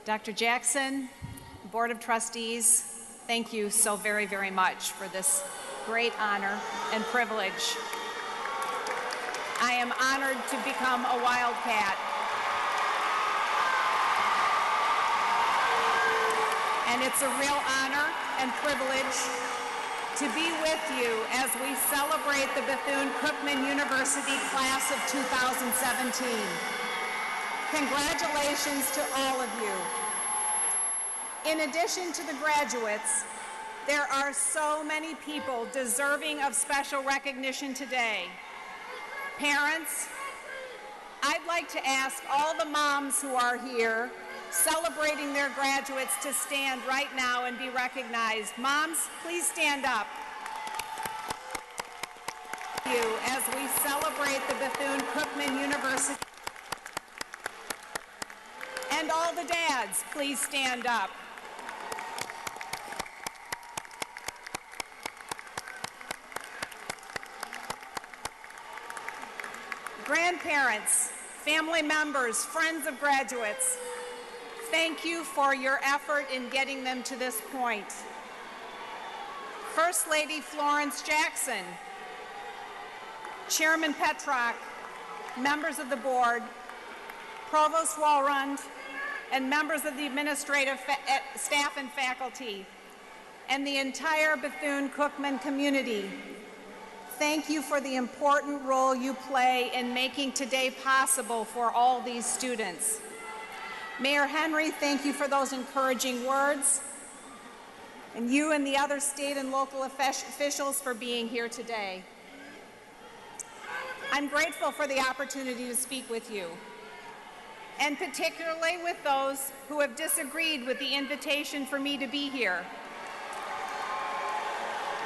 Dr. Jackson, Board of Trustees, thank you so very, very much for this great honor and privilege. I am honored to become a Wildcat. And it's a real honor and privilege to be with you as we celebrate the Bethune-Cookman University class of 2017. Congratulations to all of you. In addition to the graduates, there are so many people deserving of special recognition today. Parents, I'd like to ask all the moms who are here celebrating their graduates to stand right now and be recognized. Moms, please stand up. As we celebrate the Bethune-Cookman University. And all the dads, please stand up. Grandparents, family members, friends of graduates, thank you for your effort in getting them to this point. First Lady Florence Jackson, Chairman Petrock, members of the board, Provost Walrund, and members of the administrative staff and faculty, and the entire Bethune-Cookman community, thank you for the important role you play in making today possible for all these students. Mayor Henry, thank you for those encouraging words, and you and the other state and local officials for being here today. I'm grateful for the opportunity to speak with you, and particularly with those who have disagreed with the invitation for me to be here.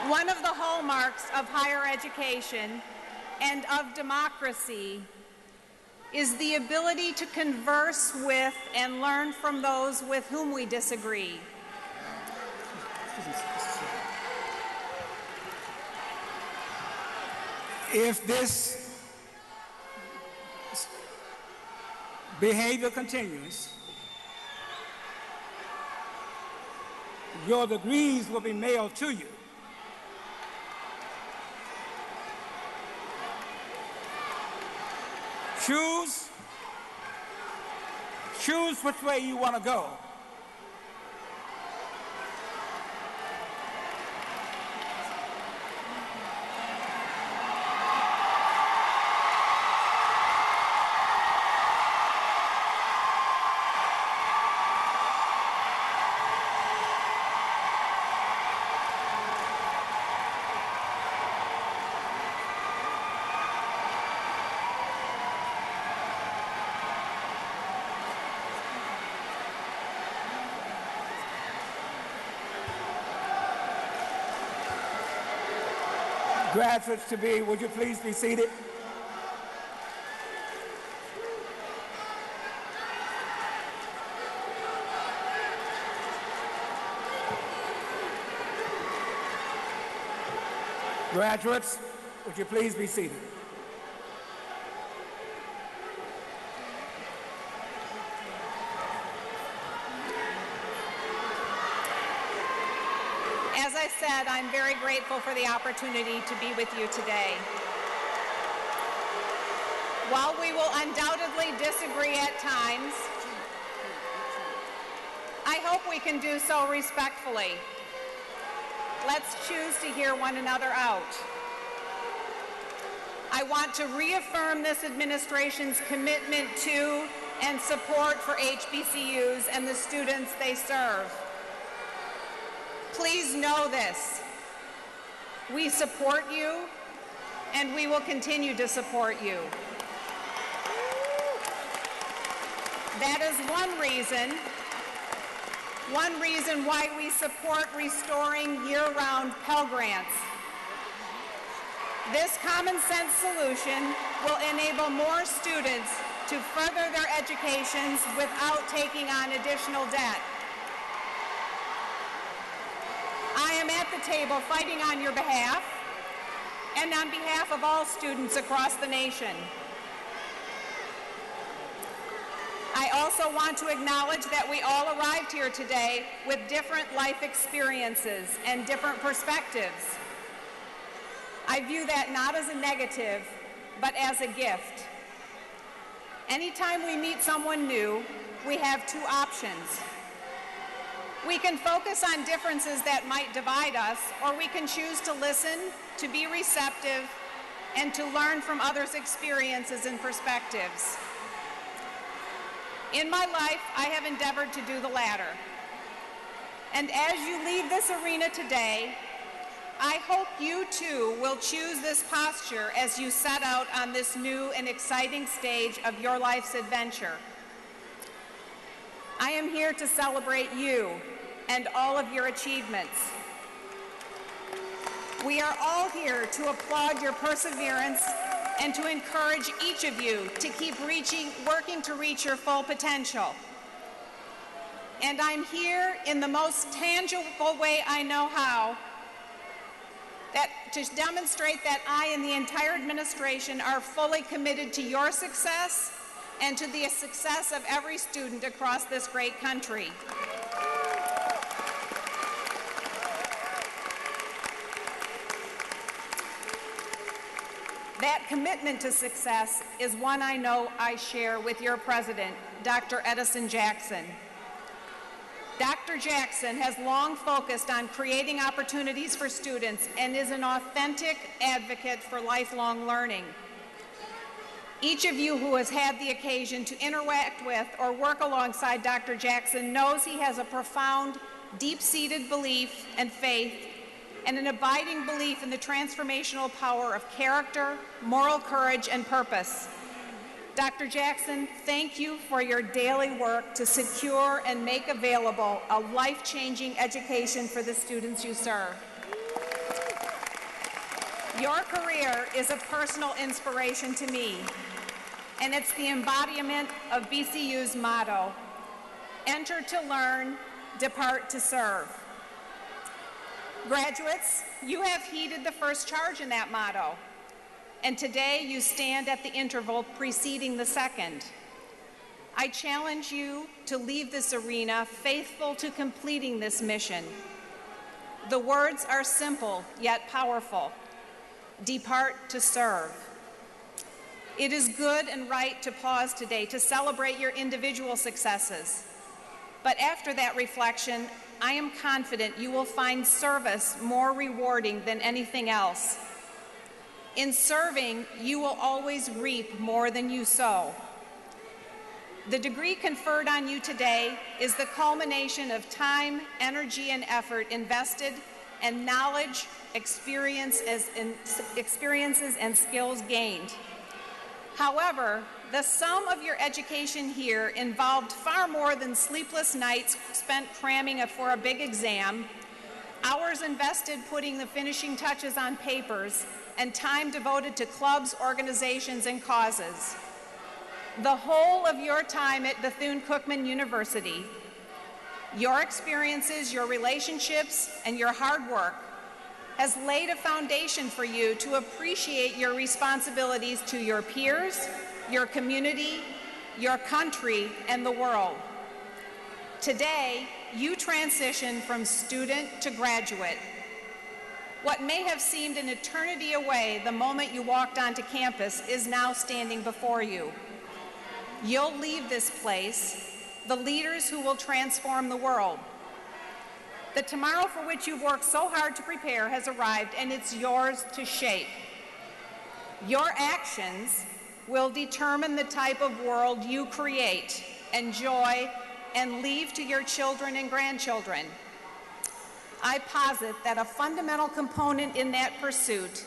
One of the hallmarks of higher education and of democracy is the ability to converse with and learn from those with whom we disagree. If this behavior continues, your degrees will be mailed to you. Choose which way you want to go. Graduates to be, would you please be seated? Graduates, would you please be seated? As I said, I'm very grateful for the opportunity to be with you today. While we will undoubtedly disagree at times, I hope we can do so respectfully. Let's choose to hear one another out. I want to reaffirm this administration's commitment to and support for HBCUs and the students they serve. Please know this. We support you, and we will continue to support you. That is one reason why we support restoring year-round Pell Grants. This common sense solution will enable more students to further their educations without taking on additional debt. I am at the table fighting on your behalf and on behalf of all students across the nation. I also want to acknowledge that we all arrived here today with different life experiences and different perspectives. I view that not as a negative, but as a gift. Anytime we meet someone new, we have two options. We can focus on differences that might divide us, or we can choose to listen, to be receptive, and to learn from others' experiences and perspectives. In my life, I have endeavored to do the latter. And as you leave this arena today, I hope you too will choose this posture as you set out on this new and exciting stage of your life's adventure. I am here to celebrate you and all of your achievements. We are all here to applaud your perseverance and to encourage each of you to keep working to reach your full potential. And I'm here in the most tangible way I know how, to demonstrate that I and the entire administration are fully committed to your success and to the success of every student across this great country. That commitment to success is one I know I share with your president, Dr. Edison Jackson. Dr. Jackson has long focused on creating opportunities for students and is an authentic advocate for lifelong learning. Each of you who has had the occasion to interact with or work alongside Dr. Jackson knows he has a profound, deep-seated belief and faith and an abiding belief in the transformational power of character, moral courage, and purpose. Dr. Jackson, thank you for your daily work to secure and make available a life-changing education for the students you serve. Your career is a personal inspiration to me, and it's the embodiment of BCU's motto, enter to learn, depart to serve. Graduates, you have heeded the first charge in that motto, and today you stand at the interval preceding the second. I challenge you to leave this arena faithful to completing this mission. The words are simple yet powerful. Depart to serve. It is good and right to pause today to celebrate your individual successes. But after that reflection, I am confident you will find service more rewarding than anything else. In serving, you will always reap more than you sow. The degree conferred on you today is the culmination of time, energy, and effort invested, and knowledge, experiences, and skills gained. However, the sum of your education here involved far more than sleepless nights spent cramming for a big exam, hours invested putting the finishing touches on papers, and time devoted to clubs, organizations, and causes. The whole of your time at Bethune-Cookman University, your experiences, your relationships, and your hard work has laid a foundation for you to appreciate your responsibilities to your peers, your community, your country, and the world. Today, you transition from student to graduate. What may have seemed an eternity away the moment you walked onto campus is now standing before you. You'll leave this place the leaders who will transform the world. The tomorrow for which you've worked so hard to prepare has arrived, and it's yours to shape. Your actions will determine the type of world you create, enjoy, and leave to your children and grandchildren. I posit that a fundamental component in that pursuit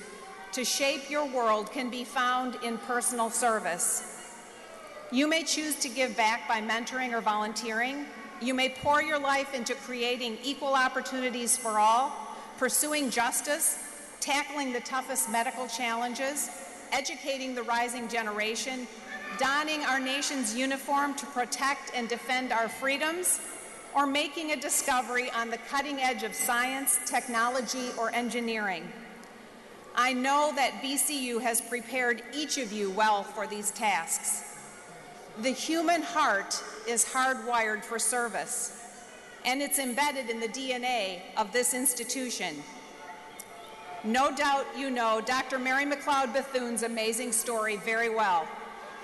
to shape your world can be found in personal service. You may choose to give back by mentoring or volunteering. You may pour your life into creating equal opportunities for all, pursuing justice, tackling the toughest medical challenges, educating the rising generation, donning our nation's uniform to protect and defend our freedoms, or making a discovery on the cutting edge of science, technology, or engineering. I know that BCU has prepared each of you well for these tasks. The human heart is hardwired for service, and it's embedded in the DNA of this institution. No doubt you know Dr. Mary McLeod Bethune's amazing story very well,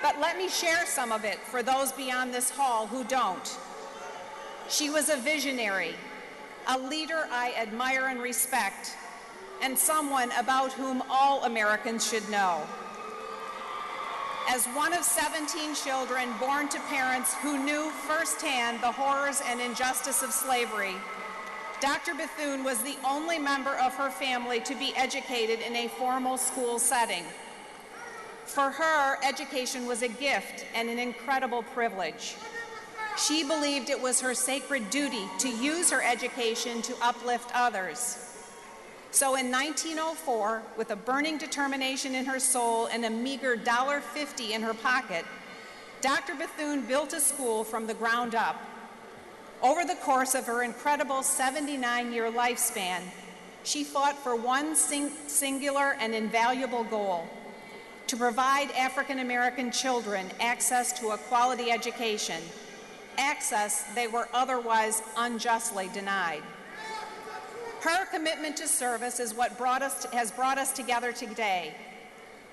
but let me share some of it for those beyond this hall who don't. She was a visionary, a leader I admire and respect, and someone about whom all Americans should know. As one of 17 children born to parents who knew firsthand the horrors and injustice of slavery, Dr. Bethune was the only member of her family to be educated in a formal school setting. For her, education was a gift and an incredible privilege. She believed it was her sacred duty to use her education to uplift others. So in 1904, with a burning determination in her soul and a meager $1.50 in her pocket, Dr. Bethune built a school from the ground up. Over the course of her incredible 79-year lifespan, she fought for one singular and invaluable goal: to provide African American children access to a quality education, access they were otherwise unjustly denied. Her commitment to service is what has brought us together today.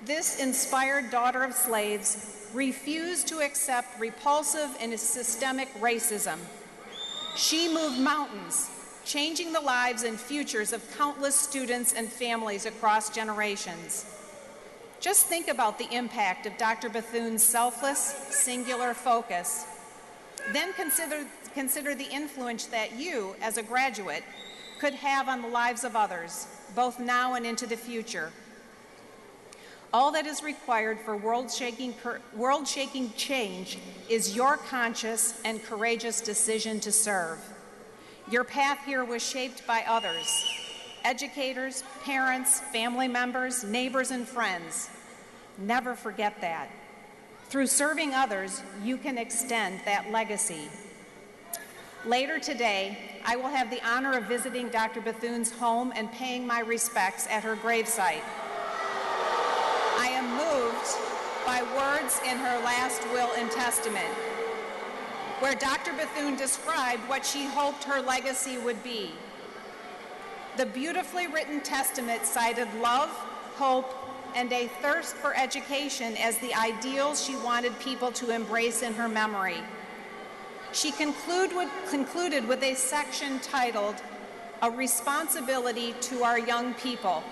This inspired daughter of slaves refused to accept repulsive and systemic racism. She moved mountains, changing the lives and futures of countless students and families across generations. Just think about the impact of Dr. Bethune's selfless, singular focus. Then consider the influence that you, as a graduate, could have on the lives of others, both now and into the future. All that is required for world-shaking change is your conscious and courageous decision to serve. Your path here was shaped by others: educators, parents, family members, neighbors, and friends. Never forget that. Through serving others, you can extend that legacy. Later today, I will have the honor of visiting Dr. Bethune's home and paying my respects at her gravesite. I am moved by words in her last will and testament, where Dr. Bethune described what she hoped her legacy would be. The beautifully written testament cited love, hope, and a thirst for education as the ideals she wanted people to embrace in her memory. She concluded with a section titled, "A Responsibility to Our Young People,"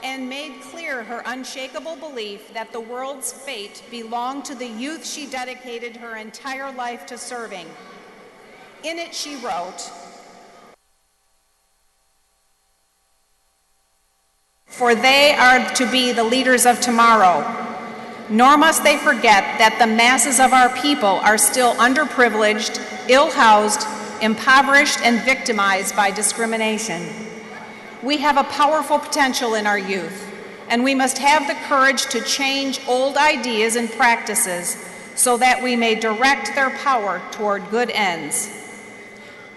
and made clear her unshakable belief that the world's fate belonged to the youth she dedicated her entire life to serving. In it, she wrote, "For they are to be the leaders of tomorrow, nor must they forget that the masses of our people are still underprivileged, ill-housed, impoverished, and victimized by discrimination. We have a powerful potential in our youth, and we must have the courage to change old ideas and practices so that we may direct their power toward good ends."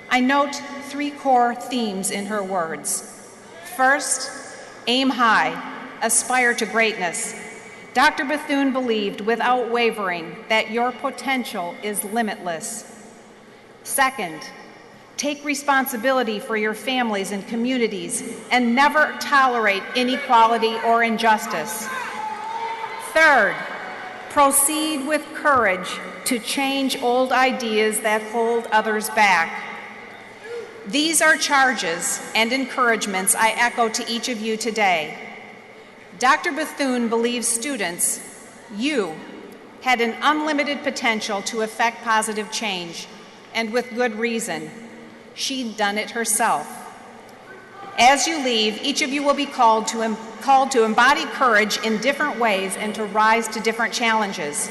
I note 3 core themes in her words. First, aim high, aspire to greatness. Dr. Bethune believed without wavering that your potential is limitless. Second, take responsibility for your families and communities and never tolerate inequality or injustice. Third, proceed with courage to change old ideas that hold others back. These are charges and encouragements I echo to each of you today. Dr. Bethune believes students, you, had an unlimited potential to effect positive change, and with good reason. She'd done it herself. As you leave, each of you will be called to embody courage in different ways and to rise to different challenges.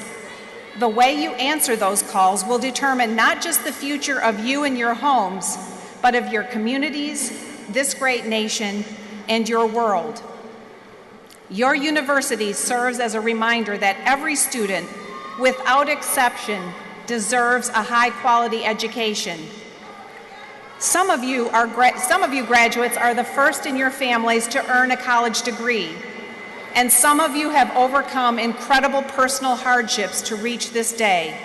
The way you answer those calls will determine not just the future of you and your homes, but of your communities, this great nation, and your world. Your university serves as a reminder that every student, without exception, deserves a high-quality education. Some of you graduates are the first in your families to earn a college degree. and some of you have overcome incredible personal hardships to reach this day.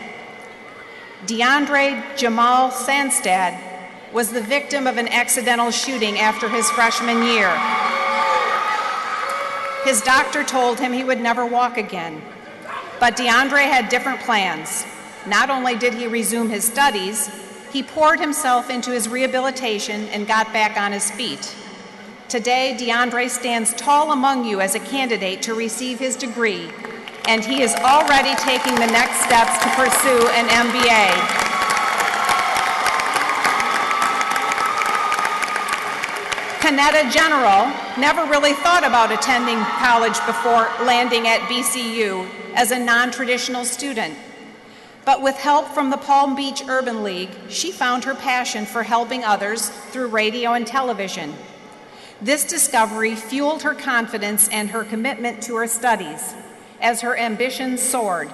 DeAndre Jamal Sandstad was the victim of an accidental shooting after his freshman year. His doctor told him he would never walk again, but DeAndre had different plans. Not only did he resume his studies, he poured himself into his rehabilitation and got back on his feet. Today, DeAndre stands tall among you as a candidate to receive his degree, and he is already taking the next steps to pursue an MBA. Kanetta General never really thought about attending college before landing at BCU as a non-traditional student. But with help from the Palm Beach Urban League, she found her passion for helping others through radio and television. This discovery fueled her confidence and her commitment to her studies as her ambitions soared.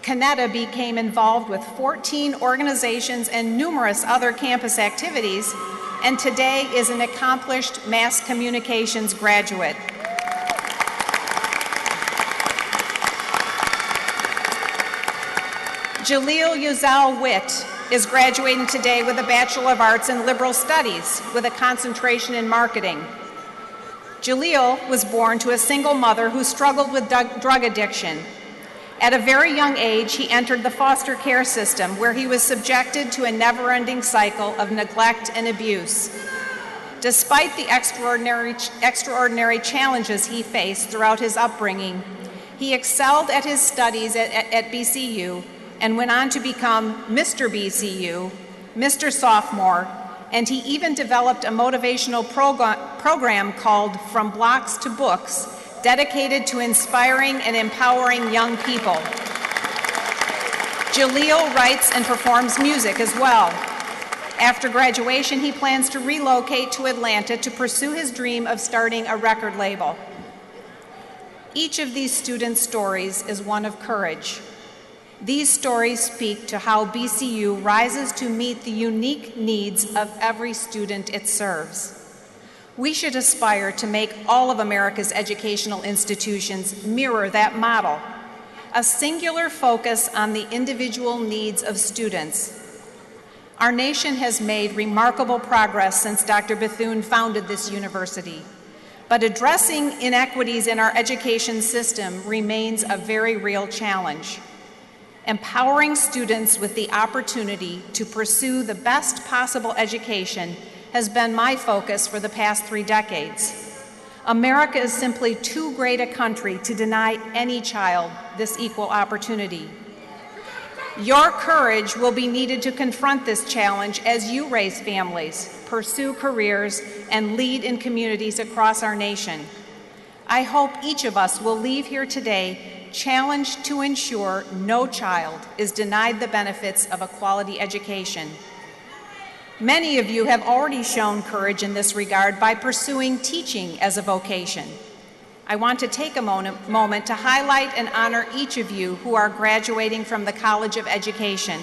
Kanetta became involved with 14 organizations and numerous other campus activities, and today is an accomplished mass communications graduate. Jaleel Yuzal Witt is graduating today with a Bachelor of Arts in Liberal Studies with a concentration in marketing. Jaleel was born to a single mother who struggled with drug addiction. At a very young age, he entered the foster care system where he was subjected to a never-ending cycle of neglect and abuse. Despite the extraordinary challenges he faced throughout his upbringing, he excelled at his studies at BCU and went on to become Mr. BCU, Mr. Sophomore, and he even developed a motivational program called From Blocks to Books, dedicated to inspiring and empowering young people. Jaleel writes and performs music as well. After graduation, he plans to relocate to Atlanta to pursue his dream of starting a record label. Each of these students' stories is one of courage. These stories speak to how BCU rises to meet the unique needs of every student it serves. We should aspire to make all of America's educational institutions mirror that model, a singular focus on the individual needs of students. Our nation has made remarkable progress since Dr. Bethune founded this university, but addressing inequities in our education system remains a very real challenge. Empowering students with the opportunity to pursue the best possible education has been my focus for the past 3 decades. America is simply too great a country to deny any child this equal opportunity. Your courage will be needed to confront this challenge as you raise families, pursue careers, and lead in communities across our nation. I hope each of us will leave here today challenged to ensure no child is denied the benefits of a quality education. Many of you have already shown courage in this regard by pursuing teaching as a vocation. I want to take a moment to highlight and honor each of you who are graduating from the College of Education.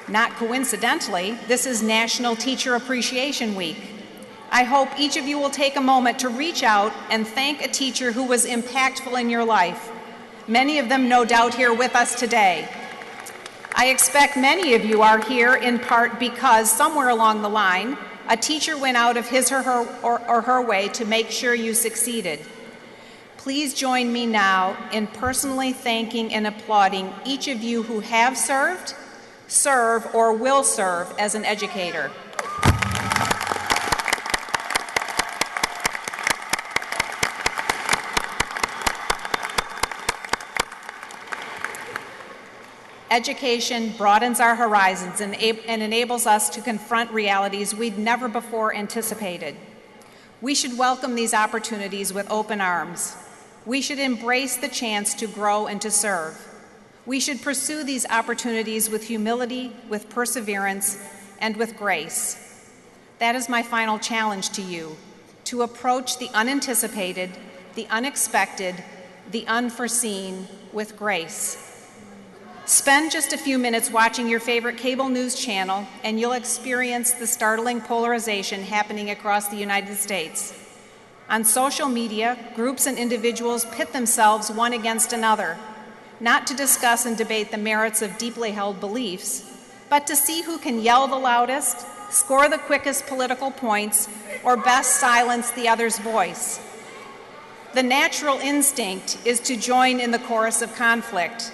Not coincidentally, this is National Teacher Appreciation Week. I hope each of you will take a moment to reach out and thank a teacher who was impactful in your life. Many of them no doubt here with us today. I expect many of you are here in part because somewhere along the line, a teacher went out of his or her way to make sure you succeeded. Please join me now in personally thanking and applauding each of you who have served, serve, or will serve as an educator. Education broadens our horizons and enables us to confront realities we'd never before anticipated. We should welcome these opportunities with open arms. We should embrace the chance to grow and to serve. We should pursue these opportunities with humility, with perseverance, and with grace. That is my final challenge to you, to approach the unanticipated, the unexpected, the unforeseen with grace. Spend just a few minutes watching your favorite cable news channel, and you'll experience the startling polarization happening across the United States. On social media, groups and individuals pit themselves one against another, not to discuss and debate the merits of deeply held beliefs, but to see who can yell the loudest, score the quickest political points, or best silence the other's voice. The natural instinct is to join in the chorus of conflict,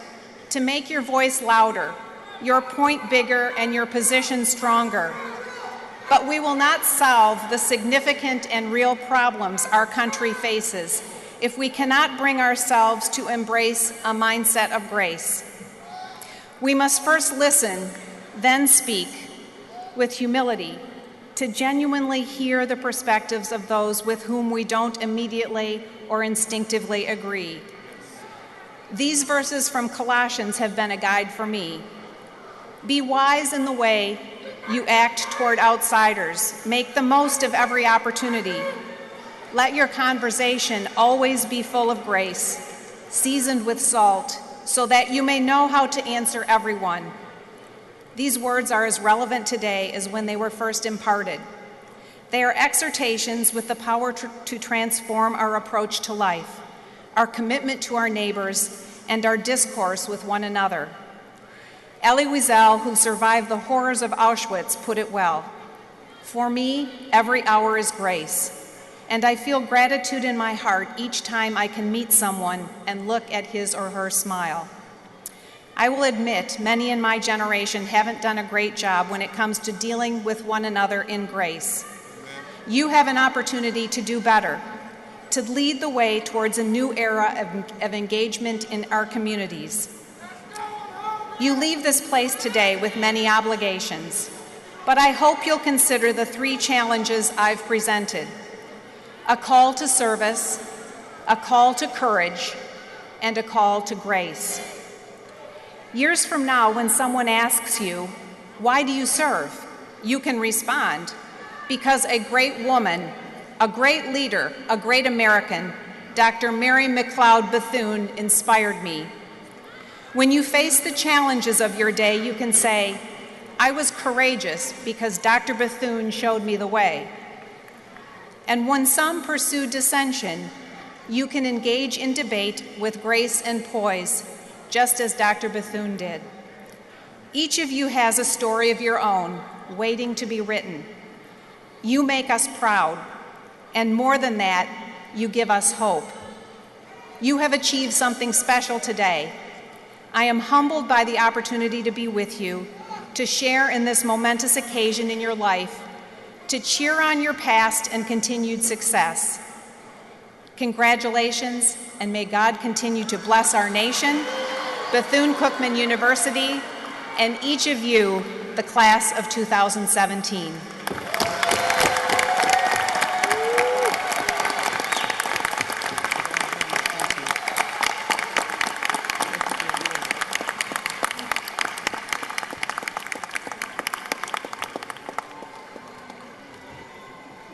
to make your voice louder, your point bigger, and your position stronger. But we will not solve the significant and real problems our country faces if we cannot bring ourselves to embrace a mindset of grace. We must first listen, then speak, with humility, to genuinely hear the perspectives of those with whom we don't immediately or instinctively agree. These verses from Colossians have been a guide for me. Be wise in the way you act toward outsiders. Make the most of every opportunity. Let your conversation always be full of grace, seasoned with salt, so that you may know how to answer everyone. These words are as relevant today as when they were first imparted. They are exhortations with the power to transform our approach to life, our commitment to our neighbors, and our discourse with one another. Elie Wiesel, who survived the horrors of Auschwitz, put it well. For me, every hour is grace, and I feel gratitude in my heart each time I can meet someone and look at his or her smile. I will admit many in my generation haven't done a great job when it comes to dealing with one another in grace. You have an opportunity to do better, to lead the way towards a new era of engagement in our communities. You leave this place today with many obligations, but I hope you'll consider the 3 challenges I've presented: a call to service, a call to courage, and a call to grace. Years from now, when someone asks you, "Why do you serve?" you can respond, "Because a great woman, a great leader, a great American, Dr. Mary McLeod Bethune, inspired me." When you face the challenges of your day, you can say, "I was courageous because Dr. Bethune showed me the way." And when some pursue dissension, you can engage in debate with grace and poise, just as Dr. Bethune did. Each of you has a story of your own, waiting to be written. You make us proud, and more than that, you give us hope. You have achieved something special today. I am humbled by the opportunity to be with you, to share in this momentous occasion in your life, to cheer on your past and continued success. Congratulations, and may God continue to bless our nation, Bethune-Cookman University, and each of you, the class of 2017.